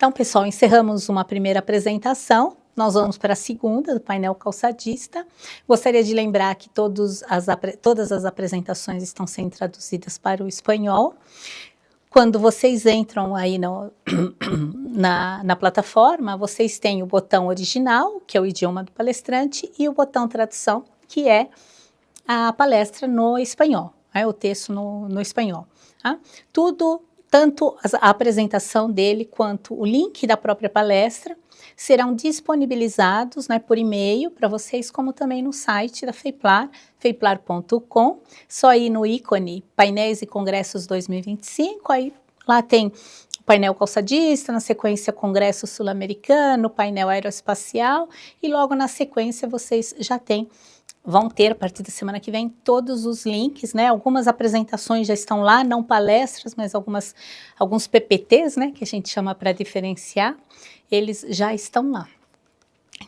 Então, pessoal, encerramos uma primeira apresentação. Nós vamos para a segunda, do painel calçadista. Gostaria de lembrar que todas as apresentações estão sendo traduzidas para o espanhol. Quando vocês entram aí na plataforma, vocês têm o botão original, que é o idioma do palestrante, e o botão tradução, que é a palestra no espanhol, o texto no espanhol. Tá? Tudo, tanto a apresentação dele quanto o link da própria palestra, serão disponibilizados por e-mail para vocês, como também no site da FEIPLAR, feiplar.com, só ir no ícone Painéis e Congressos 2025, aí lá tem o painel calçadista, na sequência Congresso Sul-Americano, painel aeroespacial, e logo na sequência vocês vão ter, a partir da semana que vem, todos os links, algumas apresentações já estão lá, não palestras, mas alguns PPTs, que a gente chama para diferenciar, eles já estão lá.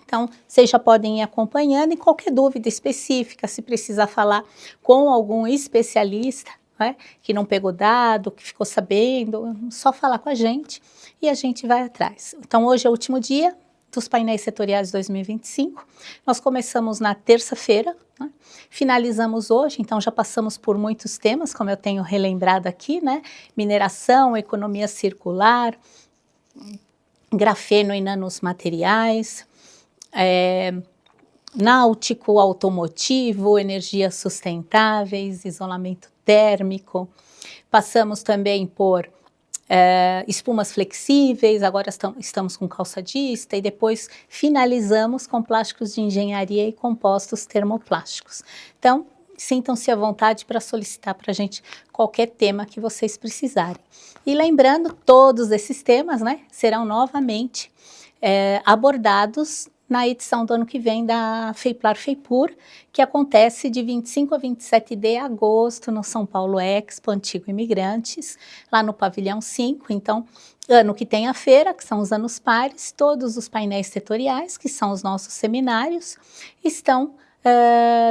Então, vocês já podem ir acompanhando, e qualquer dúvida específica, se precisar falar com algum especialista, que não pegou dado, que ficou sabendo, só falar com a gente e a gente vai atrás. Então, hoje é o último dia dos painéis setoriais 2025, nós começamos na terça-feira, finalizamos hoje, então já passamos por muitos temas, como eu tenho relembrado aqui, mineração, economia circular, grafeno e nanomateriais, náutico, automotivo, energias sustentáveis, isolamento térmico, passamos também por espumas flexíveis, agora estamos com calçadista, e depois finalizamos com plásticos de engenharia e compostos termoplásticos. Então, sintam-se à vontade para solicitar para a gente qualquer tema que vocês precisarem. E lembrando, todos esses temas serão novamente abordados na edição do ano que vem da FEIPLAR-FEIPUR, que acontece de 25 a 27 de agosto no São Paulo Expo Antigo Imigrantes, lá no Pavilhão 5. Então, ano que tem a feira, que são os anos pares, todos os painéis setoriais, que são os nossos seminários, estão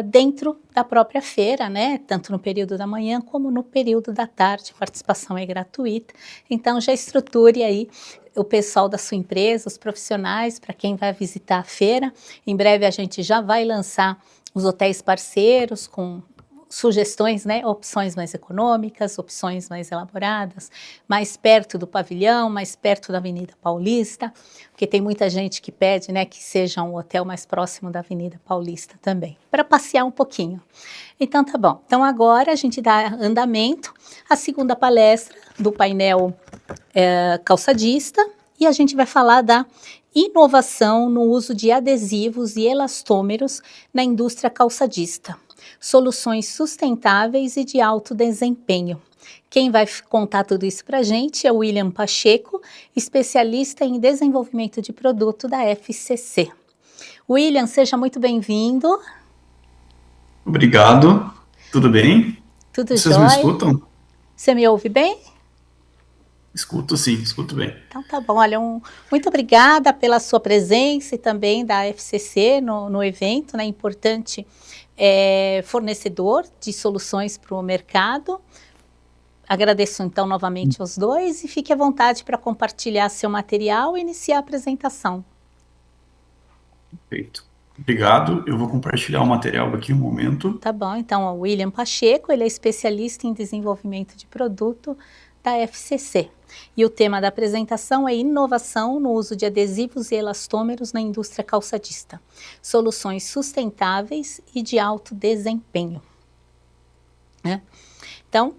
dentro da própria feira, tanto no período da manhã como no período da tarde, a participação é gratuita. Então, já estruture aí o pessoal da sua empresa, os profissionais, para quem vai visitar a feira. Em breve a gente já vai lançar os hotéis parceiros com sugestões, opções mais econômicas, opções mais elaboradas, mais perto do pavilhão, mais perto da Avenida Paulista, porque tem muita gente que pede, que seja um hotel mais próximo da Avenida Paulista também, para passear um pouquinho. Então tá bom. Então agora a gente dá andamento à segunda palestra do painel calçadista, e a gente vai falar da inovação no uso de adesivos e elastômeros na indústria calçadista. Soluções sustentáveis e de alto desempenho. Quem vai contar tudo isso para a gente é o William Pacheco, especialista em desenvolvimento de produto da FCC. William, seja muito bem-vindo. Obrigado. Tudo bem? Tudo Vocês jóia? me escutam? Você me ouve bem? Escuto sim, escuto bem. Então tá bom, olha, muito obrigada pela sua presença e também da FCC no evento, importante fornecedor de soluções para o mercado. Agradeço então novamente aos dois e fique à vontade para compartilhar seu material e iniciar a apresentação. Perfeito. Obrigado, eu vou compartilhar o material aqui um momento. Tá bom, então o William Pacheco, ele é especialista em desenvolvimento de produto da FCC. E o tema da apresentação é inovação no uso de adesivos e elastômeros na indústria calçadista. Soluções sustentáveis e de alto desempenho. Então,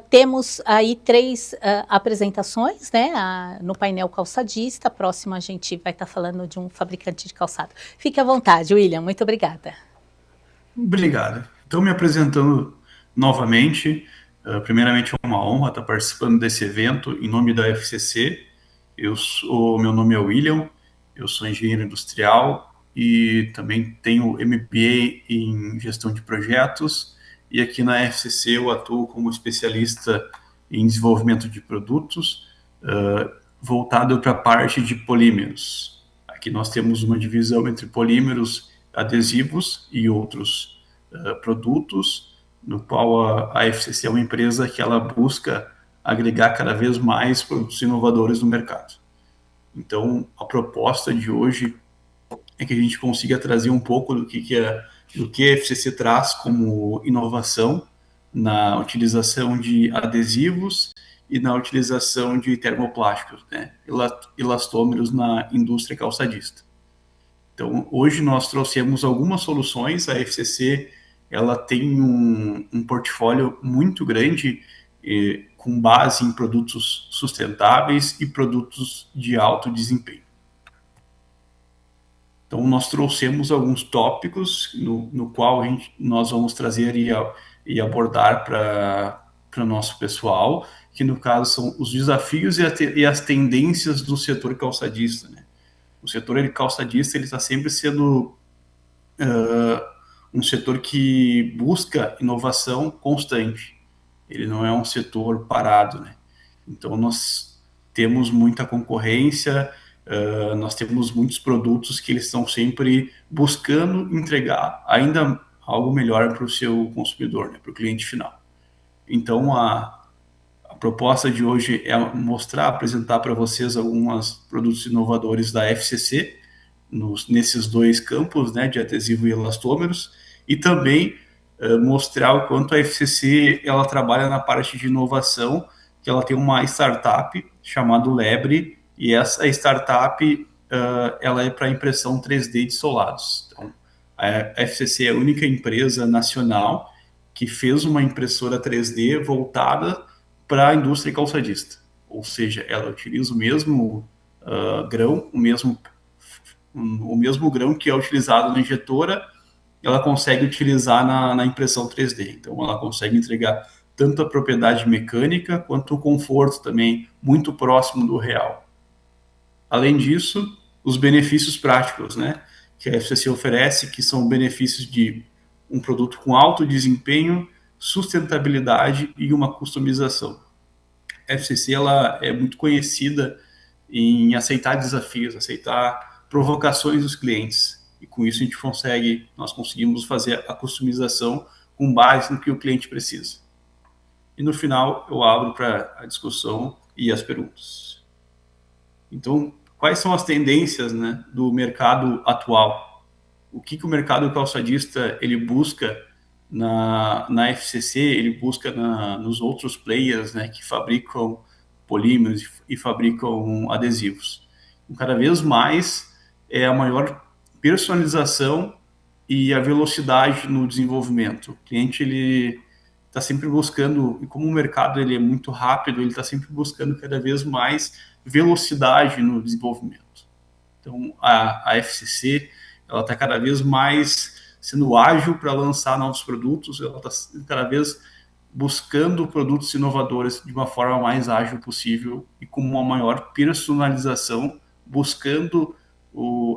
temos aí 3 apresentações, no painel calçadista. A próxima a gente vai estar falando de um fabricante de calçado. Fique à vontade, William, muito obrigada. Obrigado. Então, me apresentando novamente, primeiramente é uma honra estar participando desse evento em nome da FCC. Meu nome é William, eu sou engenheiro industrial e também tenho MBA em gestão de projetos, e aqui na FCC eu atuo como especialista em desenvolvimento de produtos, voltado para a parte de polímeros. Aqui nós temos uma divisão entre polímeros, adesivos e outros produtos, no qual a FCC é uma empresa que ela busca agregar cada vez mais produtos inovadores no mercado. Então, a proposta de hoje é que a gente consiga trazer um pouco do que a FCC traz como inovação na utilização de adesivos e na utilização de termoplásticos, né, elastômeros na indústria calçadista. Então, hoje nós trouxemos algumas soluções. A FCC ela tem um portfólio muito grande com base em produtos sustentáveis e produtos de alto desempenho. Então, nós trouxemos alguns tópicos no qual nós vamos trazer e abordar para o nosso pessoal, que no caso são os desafios e as tendências do setor calçadista, né? O setor calçadista ele está sempre sendo um setor que busca inovação constante. Ele não é um setor parado, né? Então, nós temos muita concorrência, nós temos muitos produtos que eles estão sempre buscando entregar ainda algo melhor para o seu consumidor, né, para o cliente final. Então, a proposta de hoje é apresentar para vocês alguns produtos inovadores da FCC, nesses dois campos, né, de adesivo e elastômeros, e também mostrar o quanto a FCC ela trabalha na parte de inovação, que ela tem uma startup chamada Lebre, e essa startup ela é para impressão 3D de solados. Então, a FCC é a única empresa nacional que fez uma impressora 3D voltada para a indústria calçadista. Ou seja, ela utiliza o mesmo grão, o mesmo grão que é utilizado na injetora, ela consegue utilizar na impressão 3D. Então, ela consegue entregar tanto a propriedade mecânica quanto o conforto também, muito próximo do real. Além disso, os benefícios práticos, né, que a FCC oferece, que são benefícios de um produto com alto desempenho, sustentabilidade e uma customização. A FCC ela é muito conhecida em aceitar desafios, aceitar provocações dos clientes. E com isso nós conseguimos fazer a customização com base no que o cliente precisa. E no final eu abro para a discussão e as perguntas. Então, quais são as tendências, né, do mercado atual? O que o mercado calçadista ele busca na FCC, ele busca nos outros players, né, que fabricam polímeros e fabricam adesivos. E cada vez mais é a maior personalização e a velocidade no desenvolvimento. O cliente ele está sempre buscando, e como o mercado ele é muito rápido, ele está sempre buscando cada vez mais velocidade no desenvolvimento. Então, a FCC ela está cada vez mais sendo ágil para lançar novos produtos, ela está cada vez buscando produtos inovadores de uma forma mais ágil possível e com uma maior personalização, buscando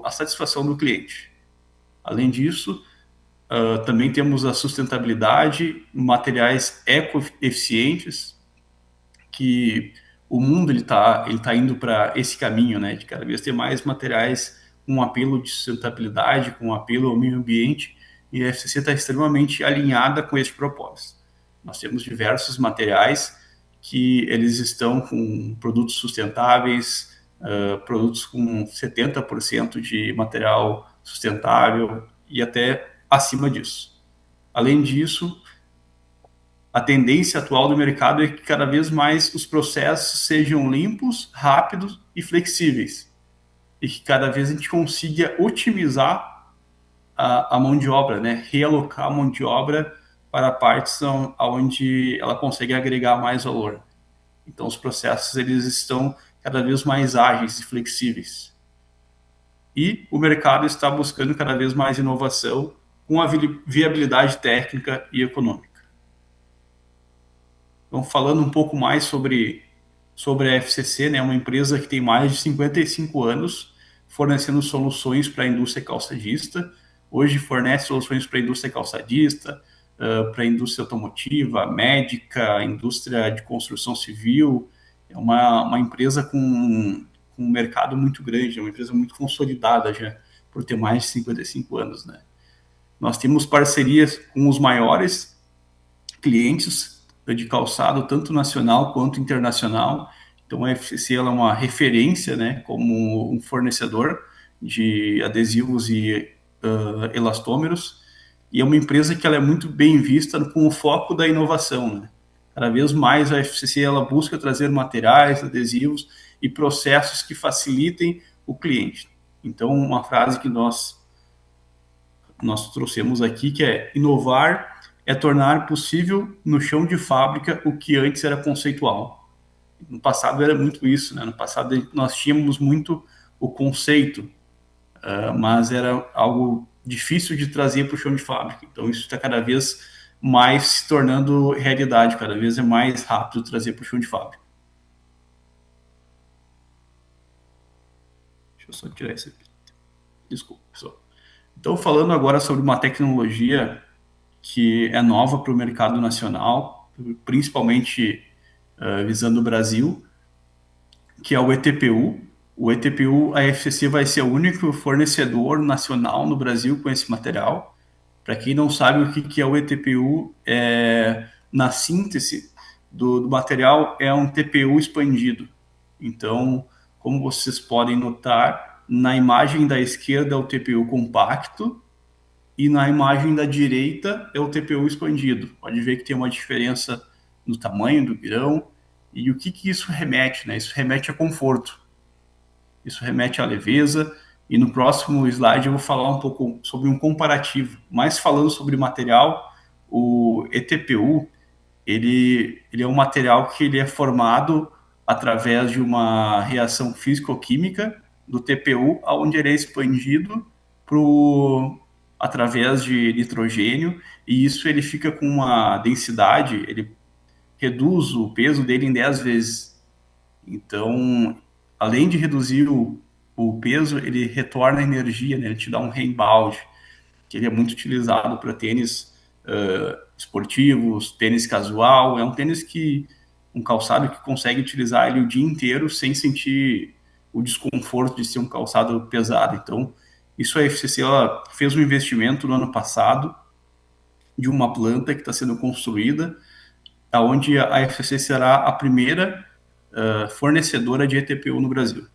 a satisfação do cliente. Além disso, também temos a sustentabilidade, materiais ecoeficientes, que o mundo ele tá indo para esse caminho, né, de cada vez ter mais materiais com um apelo de sustentabilidade, com um apelo ao meio ambiente, e a FCC está extremamente alinhada com esse propósito. Nós temos diversos materiais que eles estão com produtos sustentáveis, produtos com 70% de material sustentável e até acima disso. Além disso, a tendência atual do mercado é que cada vez mais os processos sejam limpos, rápidos e flexíveis. E que cada vez a gente consiga otimizar a mão de obra, né? Realocar a mão de obra para partes onde ela consegue agregar mais valor. Então, os processos eles estão cada vez mais ágeis e flexíveis. E o mercado está buscando cada vez mais inovação com a viabilidade técnica e econômica. Então, falando um pouco mais sobre a FCC, né, uma empresa que tem mais de 55 anos fornecendo soluções para a indústria calçadista. Hoje fornece soluções para a indústria calçadista, para a indústria automotiva, médica, indústria de construção civil. É uma empresa com um mercado muito grande, é uma empresa muito consolidada já, por ter mais de 55 anos, né? Nós temos parcerias com os maiores clientes de calçado, tanto nacional quanto internacional. Então a FCC ela é uma referência, né, como um fornecedor de adesivos e elastômeros, e é uma empresa que ela é muito bem vista com o foco da inovação, né? Cada vez mais a FCC ela busca trazer materiais, adesivos e processos que facilitem o cliente. Então, uma frase que nós trouxemos aqui, que é: inovar é tornar possível no chão de fábrica o que antes era conceitual. No passado era muito isso, né? No passado nós tínhamos muito o conceito, mas era algo difícil de trazer para o chão de fábrica. Então isso está cada vez mais se tornando realidade, cada vez é mais rápido trazer para o chão de fábrica. Deixa eu só tirar isso aqui. Desculpa, pessoal. Então, falando agora sobre uma tecnologia que é nova para o mercado nacional, principalmente visando o Brasil, que é o ETPU. O ETPU, a FCC vai ser o único fornecedor nacional no Brasil com esse material. Para quem não sabe o que é o ETPU, na síntese do material, é um TPU expandido. Então, como vocês podem notar, na imagem da esquerda é o TPU compacto e na imagem da direita é o TPU expandido. Pode ver que tem uma diferença no tamanho do grão. E o que isso remete, né? Isso remete a conforto. Isso remete à leveza. E no próximo slide eu vou falar um pouco sobre um comparativo. Mas falando sobre material, o ETPU, ele é um material que ele é formado através de uma reação físico-química do TPU, onde ele é expandido através de nitrogênio, e isso ele fica com uma densidade, ele reduz o peso dele em 10 vezes. Então, além de reduzir o peso, ele retorna energia, né? Ele te dá um reembalde, que ele é muito utilizado para tênis esportivos, tênis casual. É um tênis um calçado que consegue utilizar ele o dia inteiro sem sentir o desconforto de ser um calçado pesado. Então, isso a FCC ela fez um investimento no ano passado de uma planta que está sendo construída, onde a FCC será a primeira fornecedora de ETPU no Brasil.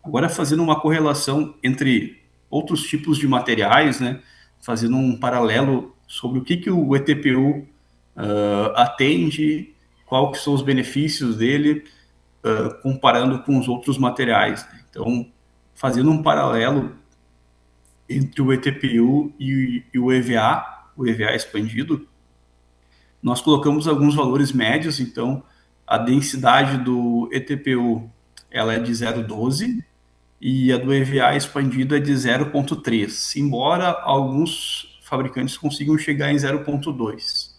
Agora, fazendo uma correlação entre outros tipos de materiais, né, fazendo um paralelo sobre o que o ETPU atende, qual que são os benefícios dele, comparando com os outros materiais. Então, fazendo um paralelo entre o ETPU e o EVA expandido, nós colocamos alguns valores médios. Então, a densidade do ETPU ela é de 0,12 e a do EVA expandido é de 0,3, embora alguns fabricantes consigam chegar em 0,2.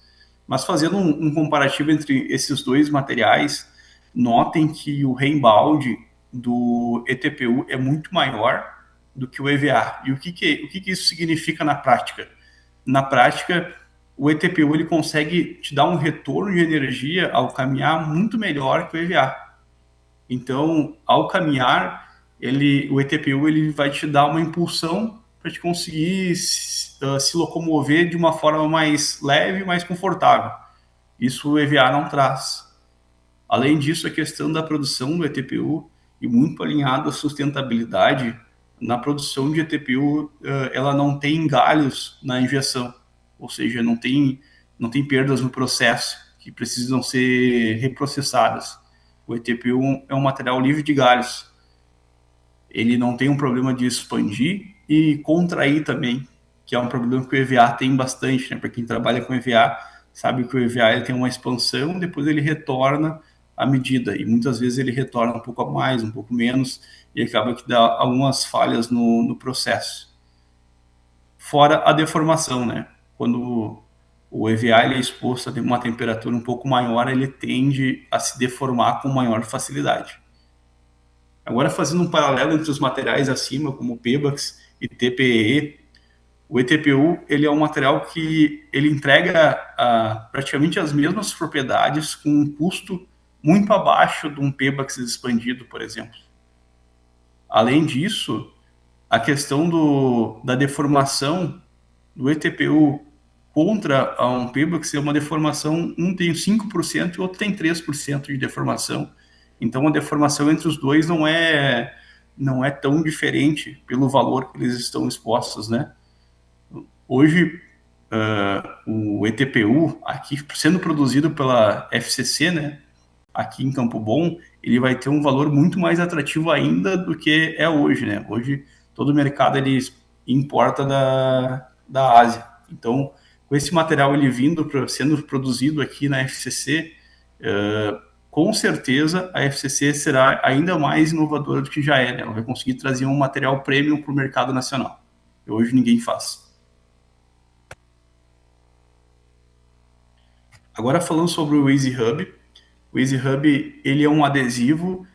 Mas fazendo um comparativo entre esses dois materiais, notem que o reembalde do ETPU é muito maior do que o EVA. E o que isso significa na prática? Na prática, o ETPU ele consegue te dar um retorno de energia ao caminhar muito melhor que o EVA. Então, ao caminhar, o ETPU ele vai te dar uma impulsão para te conseguir se locomover de uma forma mais leve e mais confortável. Isso o EVA não traz. Além disso, a questão da produção do ETPU, e muito alinhado à sustentabilidade, na produção de ETPU, ela não tem galhos na injeção, ou seja, não tem perdas no processo que precisam ser reprocessadas. O ETPU é um material livre de galhos. Ele não tem um problema de expandir e contrair também, que é um problema que o EVA tem bastante, né? Para quem trabalha com EVA, sabe que o EVA ele tem uma expansão, depois ele retorna à medida, e muitas vezes ele retorna um pouco a mais, um pouco menos, e acaba que dá algumas falhas no processo. Fora a deformação, né? Quando o EVA ele é exposto a uma temperatura um pouco maior, ele tende a se deformar com maior facilidade. Agora, fazendo um paralelo entre os materiais acima, como PEBAX e TPE, o ETPU ele é um material que ele entrega praticamente as mesmas propriedades com um custo muito abaixo de um PEBAX expandido, por exemplo. Além disso, a questão da deformação do ETPU contra um PEBAX é uma deformação, um tem 5% e o outro tem 3% de deformação. Então a deformação entre os dois não é tão diferente pelo valor que eles estão expostos, né? Hoje, o ETPU, aqui sendo produzido pela FCC, né, aqui em Campo Bom, ele vai ter um valor muito mais atrativo ainda do que é hoje, né? Hoje, todo o mercado ele importa da Ásia. Então, com esse material ele sendo produzido aqui na FCC, com certeza a FCC será ainda mais inovadora do que já é, né? Ela vai conseguir trazer um material premium para o mercado nacional, que hoje ninguém faz. Agora falando sobre o Easy Hub, o Easy Hub ele é um adesivo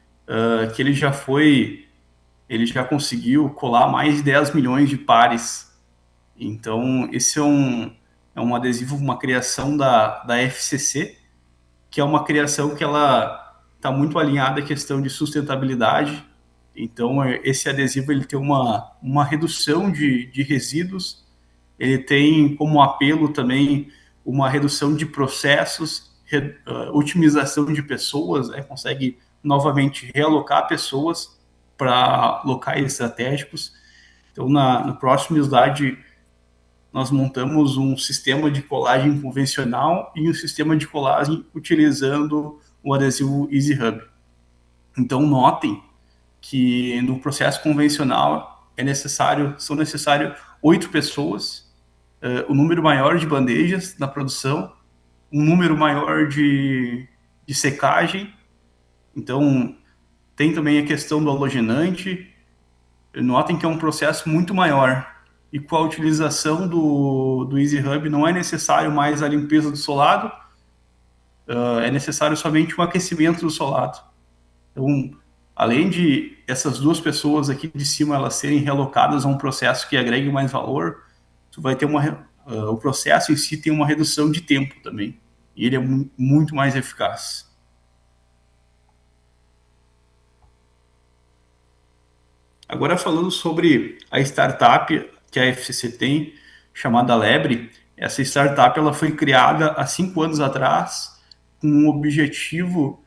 que ele já conseguiu colar mais de 10 milhões de pares. Então esse é um adesivo, uma criação da FCC, que é uma criação que ela está muito alinhada à questão de sustentabilidade. Então esse adesivo ele tem uma redução de resíduos, ele tem como apelo também uma redução de processos, otimização de pessoas, né? Consegue novamente realocar pessoas para locais estratégicos. Então, no próximo slide, nós montamos um sistema de colagem convencional e um sistema de colagem utilizando o adesivo Easy Hub. Então, notem que no processo convencional são necessárias 8 pessoas, o número maior de bandejas na produção, um número maior de secagem. Então, tem também a questão do halogenante. Notem que é um processo muito maior. E com a utilização do Easy Hub, não é necessário mais a limpeza do solado, é necessário somente o aquecimento do solado. Então, além de essas 2 pessoas aqui de cima elas serem realocadas a um processo que agregue mais valor, tu vai ter o processo em si tem uma redução de tempo também. E ele é muito mais eficaz. Agora falando sobre a startup que a FCC tem, chamada Lebre, essa startup ela foi criada há 5 anos atrás com o objetivo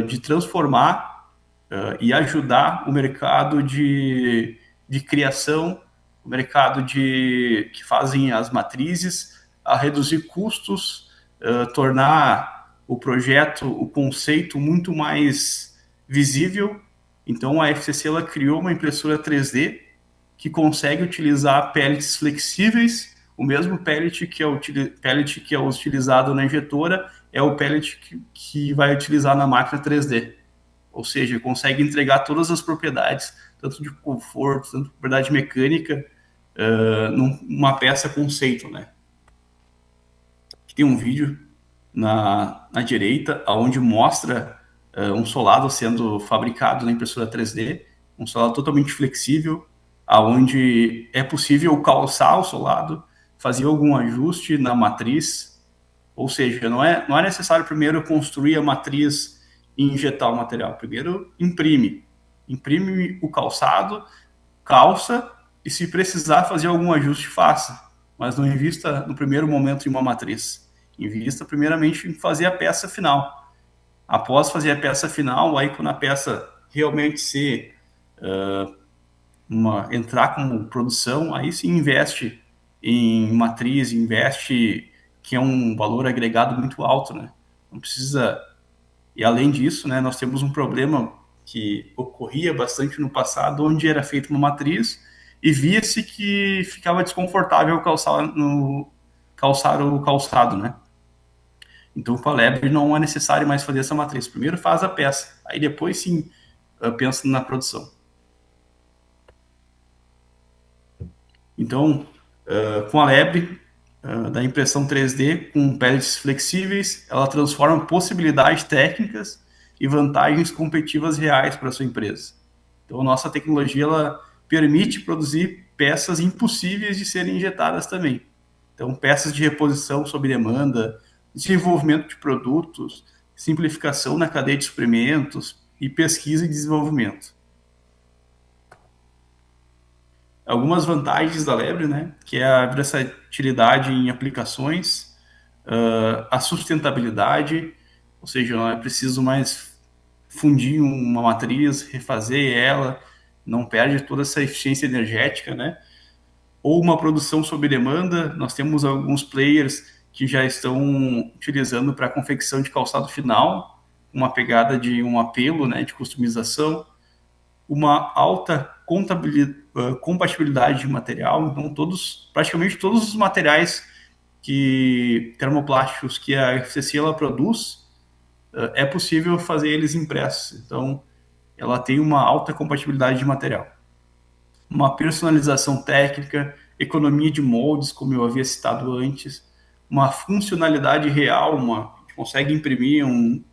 de transformar e ajudar o mercado de criação, o mercado que fazem as matrizes, a reduzir custos, tornar o projeto, o conceito muito mais visível. Então a FCC ela criou uma impressora 3D que consegue utilizar pellets flexíveis. O mesmo pellet que é utilizado na injetora é o pellet que vai utilizar na máquina 3D. Ou seja, consegue entregar todas as propriedades, tanto de conforto, tanto de propriedade mecânica, numa peça conceito, né? Aqui tem um vídeo na direita, onde mostra um solado sendo fabricado na impressora 3D, um solado totalmente flexível, onde é possível calçar o solado, fazer algum ajuste na matriz, ou seja, não é necessário primeiro construir a matriz e injetar o material. Primeiro imprime o calçado, calça, e se precisar fazer algum ajuste, faça. Mas não invista no primeiro momento em uma matriz. Invista primeiramente em fazer a peça final. Após fazer a peça final, aí quando a peça realmente entrar como produção, aí se investe em matriz, investe, que é um valor agregado muito alto, né? Não precisa. E além disso, né, nós temos um problema que ocorria bastante no passado, onde era feita uma matriz e via-se que ficava desconfortável calçar o calçado, né? Então, com a Lebre não é necessário mais fazer essa matriz. Primeiro faz a peça, aí depois sim pensa na produção. Então, com a Lebre, da impressão 3D, com pellets flexíveis, ela transforma possibilidades técnicas e vantagens competitivas reais para a sua empresa. Então, a nossa tecnologia ela permite produzir peças impossíveis de serem injetadas também. Então, peças de reposição sob demanda, desenvolvimento de produtos, simplificação na cadeia de suprimentos e pesquisa e desenvolvimento. Algumas vantagens da Lebre, né, que é a versatilidade em aplicações, a sustentabilidade, ou seja, não é preciso mais fundir uma matriz, refazer ela, não perde toda essa eficiência energética, né? Ou uma produção sob demanda, nós temos alguns players que já estão utilizando para confecção de calçado final, uma pegada de um apelo, né, de customização, uma alta compatibilidade de material, então praticamente todos os materiais termoplásticos que a FCC ela produz, é possível fazer eles impressos. Então, ela tem uma alta compatibilidade de material. Uma personalização técnica, economia de moldes, como eu havia citado antes, uma funcionalidade real, a gente consegue imprimir um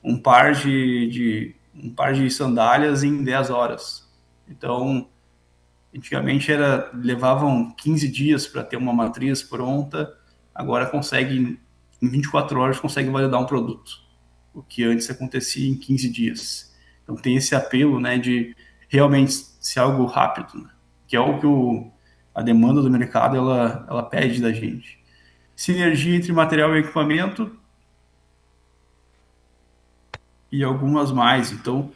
um par de sandálias em 10 horas. Então, antigamente levavam 15 dias para ter uma matriz pronta, agora em 24 horas consegue validar um produto, o que antes acontecia em 15 dias. Então tem esse apelo, né, de realmente ser algo rápido, né, que é o que a demanda do mercado ela pede da gente. Sinergia entre material e equipamento e algumas mais. Então,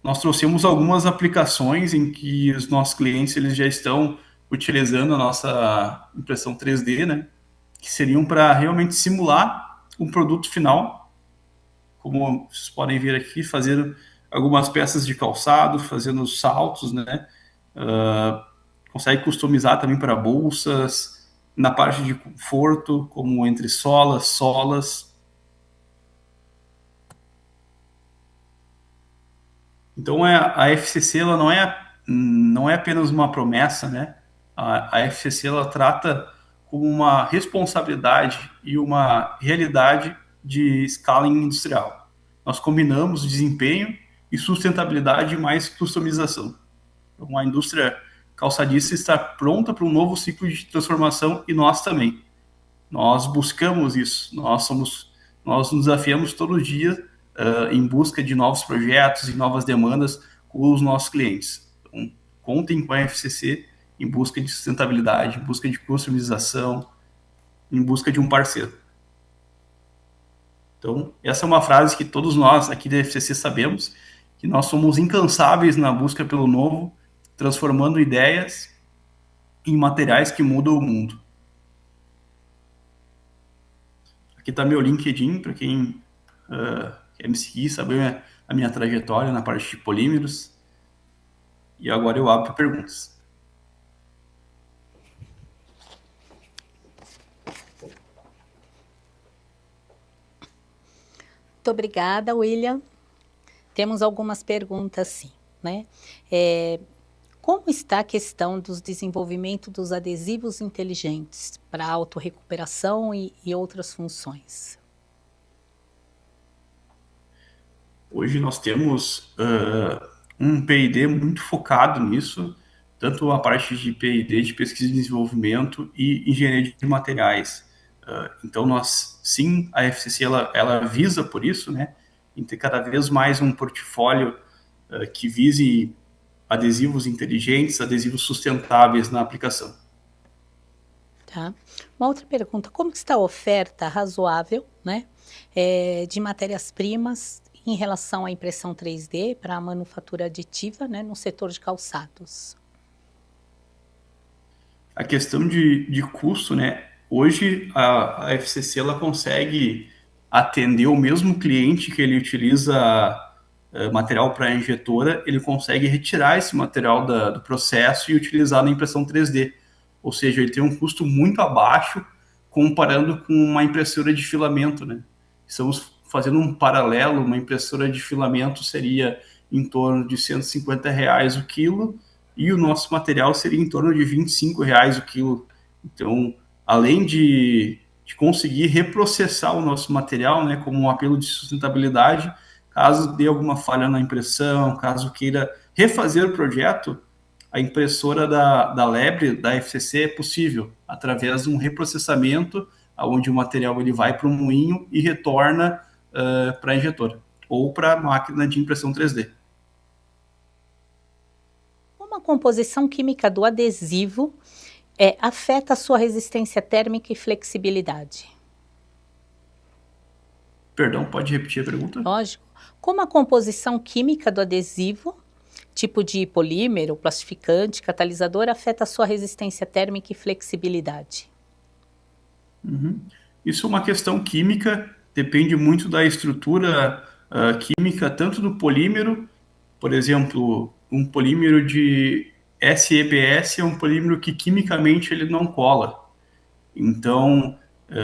nós trouxemos algumas aplicações em que os nossos clientes eles já estão utilizando a nossa impressão 3D, né, que seriam para realmente simular um produto final, como vocês podem ver aqui, fazer algumas peças de calçado, fazendo saltos, né, consegue customizar também para bolsas, na parte de conforto, como entre solas. Então a FCC ela não é apenas uma promessa, né? A FCC ela trata como uma responsabilidade e uma realidade de escala industrial. Nós combinamos desempenho e sustentabilidade mais customização. Então, a indústria calçadista está pronta para um novo ciclo de transformação e nós também. Nós buscamos isso. Nós nos desafiamos todo dia em busca de novos projetos e novas demandas com os nossos clientes. Então, contem com a FCC em busca de sustentabilidade, em busca de customização, em busca de um parceiro. Então, essa é uma frase que todos nós aqui da FCC sabemos, que nós somos incansáveis na busca pelo novo, transformando ideias em materiais que mudam o mundo. Aqui está meu LinkedIn, para quem quer me seguir, saber a minha trajetória na parte de polímeros. E agora eu abro para perguntas. Muito obrigada, William. Temos algumas perguntas, sim, né? Como está a questão do desenvolvimento dos adesivos inteligentes para autorrecuperação e outras funções? Hoje nós temos um P&D muito focado nisso, tanto a parte de P&D, de pesquisa e desenvolvimento e engenharia de materiais. Então, sim, a FCC ela visa por isso, né, em ter cada vez mais um portfólio que vise adesivos inteligentes, adesivos sustentáveis na aplicação. Tá. Uma outra pergunta, como está a oferta razoável, né, de matérias-primas em relação à impressão 3D para a manufatura aditiva, né, no setor de calçados? A questão de custo, né, hoje a FCC ela consegue atender o mesmo cliente que ele utiliza material para injetora, ele consegue retirar esse material do processo e utilizar na impressão 3D. Ou seja, ele tem um custo muito abaixo comparando com uma impressora de filamento, né? Estamos fazendo um paralelo, uma impressora de filamento seria em torno de R$ 150 o quilo e o nosso material seria em torno de R$ 25 o quilo. Então, além de conseguir reprocessar o nosso material, né, como um apelo de sustentabilidade, caso dê alguma falha na impressão, caso queira refazer o projeto, a impressora da Lebre, da FCC, é possível, através de um reprocessamento, onde o material ele vai para o moinho e retorna para a injetora, ou para a máquina de impressão 3D. Como a composição química do adesivo afeta a sua resistência térmica e flexibilidade? Perdão, pode repetir a pergunta? Lógico. Como a composição química do adesivo, tipo de polímero, plastificante, catalisador, afeta a sua resistência térmica e flexibilidade? Uhum. Isso é uma questão química, depende muito da estrutura química, tanto do polímero, por exemplo, um polímero de SEBS é um polímero que quimicamente ele não cola. Então,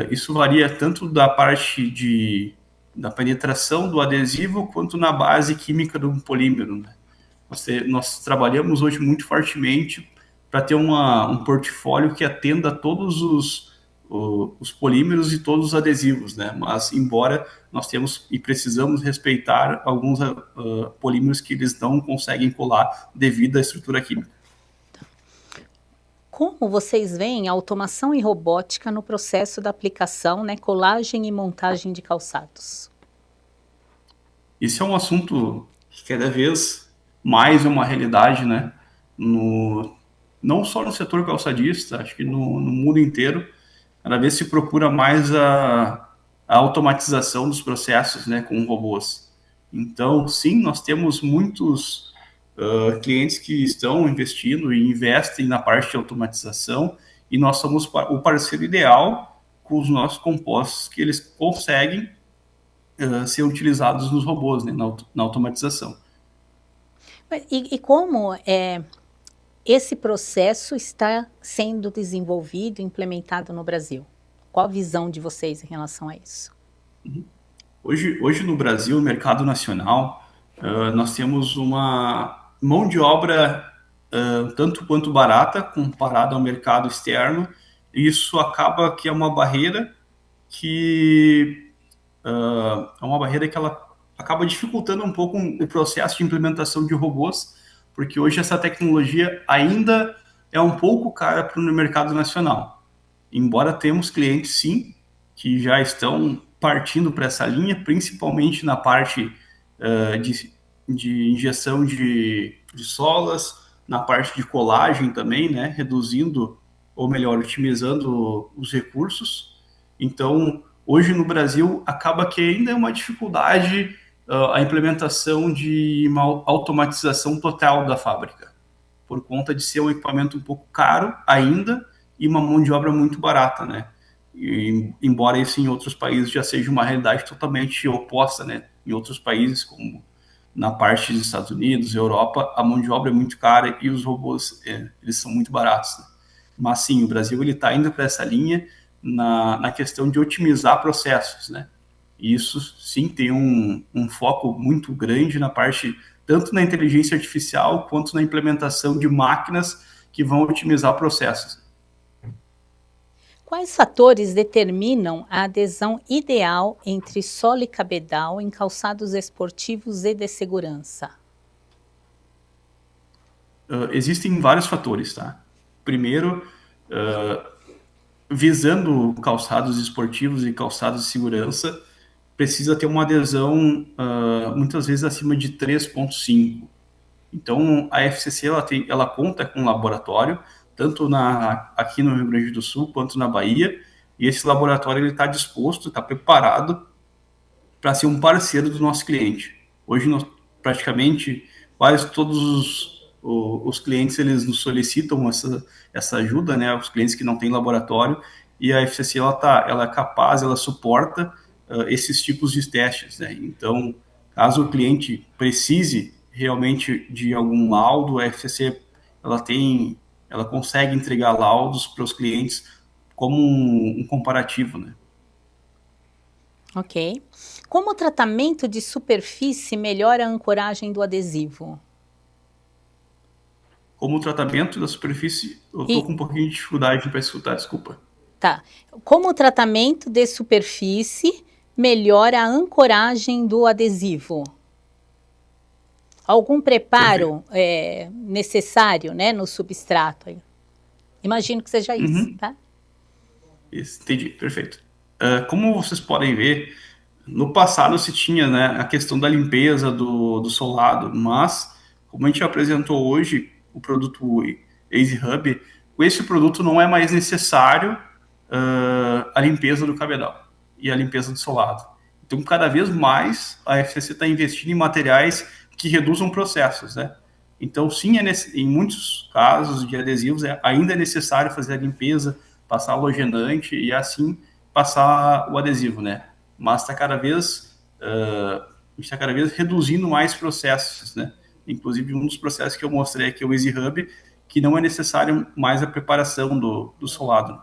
isso varia tanto da parte da penetração do adesivo quanto na base química do polímero, né? Nós trabalhamos hoje muito fortemente para ter um portfólio que atenda a todos os polímeros e todos os adesivos, né? Mas, embora nós temos e precisamos respeitar alguns polímeros que eles não conseguem colar devido à estrutura química. Como vocês veem a automação e robótica no processo da aplicação, né, colagem e montagem de calçados? Esse é um assunto que cada vez mais é uma realidade, né? Não só no setor calçadista, acho que no mundo inteiro, cada vez se procura mais a automatização dos processos, né, com robôs. Então, sim, nós temos muitos clientes que estão investindo e investem na parte de automatização e nós somos o parceiro ideal com os nossos compostos que eles conseguem ser utilizados nos robôs, né, na automatização. E como esse processo está sendo desenvolvido e implementado no Brasil? Qual a visão de vocês em relação a isso? Hoje no Brasil, no mercado nacional, nós temos uma mão de obra tanto quanto barata comparada ao mercado externo. E isso acaba que é uma barreira que ela acaba dificultando um pouco o processo de implementação de robôs, porque hoje essa tecnologia ainda é um pouco cara para o mercado nacional. Embora temos clientes, sim, que já estão partindo para essa linha, principalmente na parte de injeção de solas, na parte de colagem também, né, reduzindo, ou melhor, otimizando os recursos. Então, hoje no Brasil, acaba que ainda é uma dificuldade a implementação de uma automatização total da fábrica, por conta de ser um equipamento um pouco caro ainda e uma mão de obra muito barata, né? E, embora isso em outros países já seja uma realidade totalmente oposta, né? Em outros países, como na parte dos Estados Unidos, Europa, a mão de obra é muito cara e os robôs eles são muito baratos, né? Mas sim, o Brasil ele está indo para essa linha na questão de otimizar processos, né? E isso sim tem um foco muito grande na parte, tanto na inteligência artificial quanto na implementação de máquinas que vão otimizar processos. Quais fatores determinam a adesão ideal entre solo e cabedal em calçados esportivos e de segurança? Existem vários fatores, tá? Primeiro, visando calçados esportivos e calçados de segurança, precisa ter uma adesão muitas vezes acima de 3,5. Então, a FCC ela conta com um laboratório, tanto aqui no Rio Grande do Sul quanto na Bahia, e esse laboratório está disposto, está preparado para ser um parceiro do nosso cliente. Hoje, praticamente, quase todos os clientes eles nos solicitam essa ajuda, né? Os clientes que não têm laboratório, e a FCC ela é capaz, ela suporta esses tipos de testes, né? Então, caso o cliente precise realmente de algum laudo, a FCC ela consegue entregar laudos para os clientes como um comparativo, né? Ok. Como o tratamento de superfície melhora a ancoragem do adesivo? Como o tratamento da superfície, eu estou com um pouquinho de dificuldade para escutar, desculpa. Tá. Como o tratamento de superfície melhora a ancoragem do adesivo? Algum preparo necessário, né, no substrato? Imagino que seja isso, tá? Isso, entendi, perfeito. Como vocês podem ver, no passado se tinha, né, a questão da limpeza do solado, mas, como a gente apresentou hoje, o produto Easy Hub, com esse produto não é mais necessário a limpeza do cabedal e a limpeza do solado. Então, cada vez mais a FCC está investindo em materiais que reduzam processos, né? Então, sim, em muitos casos de adesivos, ainda é necessário fazer a limpeza, passar halogenante e assim passar o adesivo, né? Mas está cada vez, a gente está cada vez reduzindo mais processos, né? Inclusive, um dos processos que eu mostrei aqui é o Easy Hub, que não é necessário mais a preparação do solado.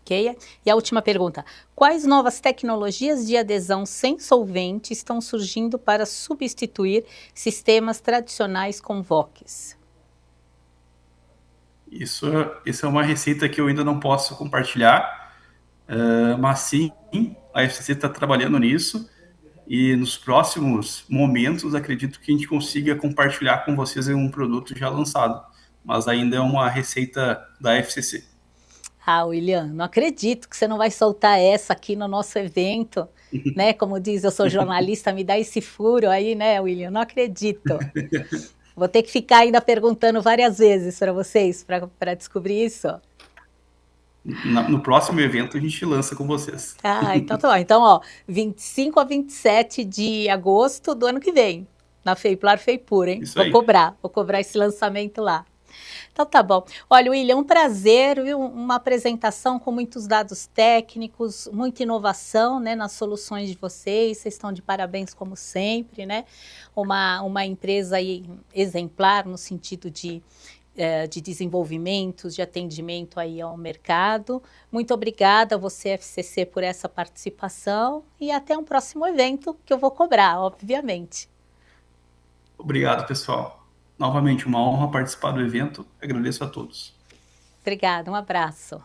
Ok? E a última pergunta: quais novas tecnologias de adesão sem solvente estão surgindo para substituir sistemas tradicionais com VOCs? Isso é uma receita que eu ainda não posso compartilhar, mas sim, a FCC está trabalhando nisso e nos próximos momentos acredito que a gente consiga compartilhar com vocês um produto já lançado, mas ainda é uma receita da FCC. Ah, William, não acredito que você não vai soltar essa aqui no nosso evento, né? Como diz, eu sou jornalista, me dá esse furo aí, né, William? Não acredito. Vou ter que ficar ainda perguntando várias vezes para vocês para descobrir isso. No próximo evento a gente lança com vocês. Ah, então tá bom. Então, ó, 25 a 27 de agosto do ano que vem, na Feiplar Feipur, hein? Isso aí. Vou cobrar esse lançamento lá. Então tá bom. Olha, William, um prazer, viu? Uma apresentação com muitos dados técnicos, muita inovação, né, nas soluções de vocês. Vocês estão de parabéns como sempre, né? Uma empresa aí exemplar no sentido de desenvolvimento, de atendimento aí ao mercado. Muito obrigada a você, FCC, por essa participação e até um próximo evento que eu vou cobrar, obviamente. Obrigado, pessoal. Novamente, uma honra participar do evento. Agradeço a todos. Obrigada, um abraço.